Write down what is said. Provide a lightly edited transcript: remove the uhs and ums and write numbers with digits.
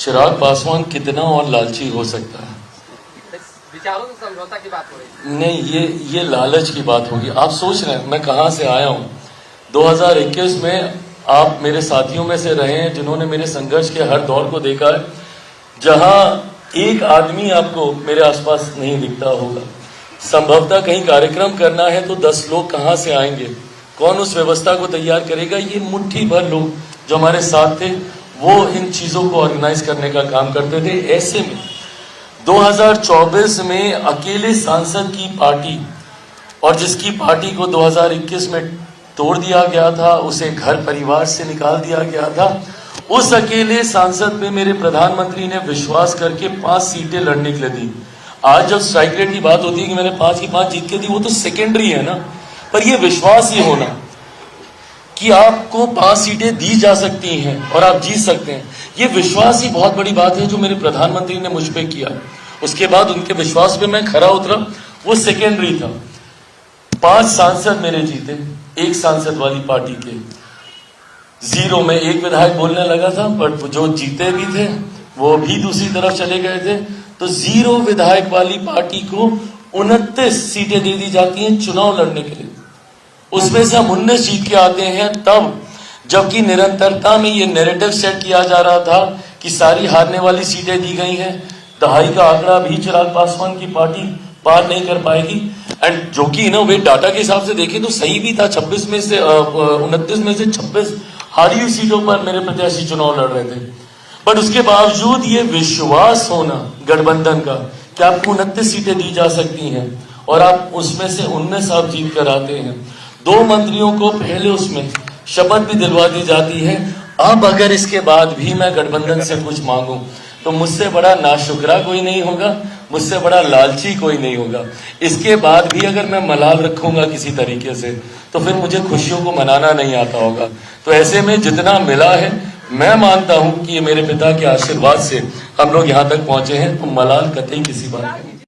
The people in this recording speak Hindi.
चिराग पासवान कितना और लालची हो सकता है? विचारों में समझौता की बात हो रही है। नहीं, ये लालच की बात होगी। आप सोच रहे हैं मैं कहां से आया हूं। 2021 में आप मेरे साथियों में से रहे हैं जिन्होंने मेरे संघर्ष के हर दौर को देखा है, जहां एक आदमी आपको मेरे आसपास नहीं दिखता होगा। संभवतः कहीं कार्यक्रम करना है तो 10 लोग कहां से आएंगे, कौन उस व्यवस्था को तैयार करेगा? ये मुट्ठी भर लोग जो हमारे साथ थे वो इन चीजों को ऑर्गेनाइज करने का काम करते थे। ऐसे में 2024 में अकेले सांसद की पार्टी, और जिसकी पार्टी को 2021 में तोड़ दिया गया था, उसे घर परिवार से निकाल दिया गया था, उस अकेले सांसद पे मेरे प्रधानमंत्री ने विश्वास करके 5 सीटें लड़ने के लिए दी। आज जब स्ट्राइक रेट की बात होती है कि मैंने 5 की 5 जीत के दी, वो तो सेकेंडरी है ना, पर ये विश्वास ही होना कि आपको 5 सीटें दी जा सकती हैं और आप जीत सकते हैं, ये विश्वास ही बहुत बड़ी बात है जो मेरे प्रधानमंत्री ने मुझ पे किया। उसके बाद उनके विश्वास पे मैं खरा उतरा, वो सेकेंडरी था। 5 सांसद मेरे जीते, 1 सांसद वाली पार्टी के 0 में 1 विधायक बोलने लगा था, बट जो जीते भी थे वो भी दूसरी तरफ चले गए थे। तो 0 विधायक वाली पार्टी को 29 सीटें दे दी जाती हैं चुनाव लड़ने के लिए। उसमें से हम 19 जीत के आते हैं तब, जबकि निरंतरता में ये नैरेटिव सेट किया जा रहा था कि सारी हारने वाली सीटें दी गई हैं। दहाई का आंकड़ा भी चिराग पासवान की पार्टी पार नहीं कर पाएगी। एंड जो कि वे डाटा के हिसाब से देखें तो सही भी था। 29 में से 26 हारी हुई सीटों पर मेरे प्रत्याशी चुनाव लड़ रहे थे। बट उसके बावजूद ये विश्वास होना गठबंधन का कि आपको 29 सीटें दी जा सकती हैं और आप उसमें से 19 आप जीत कर आते हैं। 2 मंत्रियों को पहले उसमें शपथ भी दिलवा दी जाती है। अब अगर इसके बाद भी मैं गठबंधन से कुछ मांगूं तो मुझसे बड़ा नाशुक्रा कोई नहीं होगा, मुझसे बड़ा लालची कोई नहीं होगा। इसके बाद भी अगर मैं मलाल रखूंगा किसी तरीके से तो फिर मुझे खुशियों को मनाना नहीं आता होगा। तो ऐसे में जितना मिला है, मैं मानता हूं कि ये मेरे पिता के आशीर्वाद से हम लोग यहां तक पहुंचे हैं, तो मलाल कतई किसी बात का नहीं।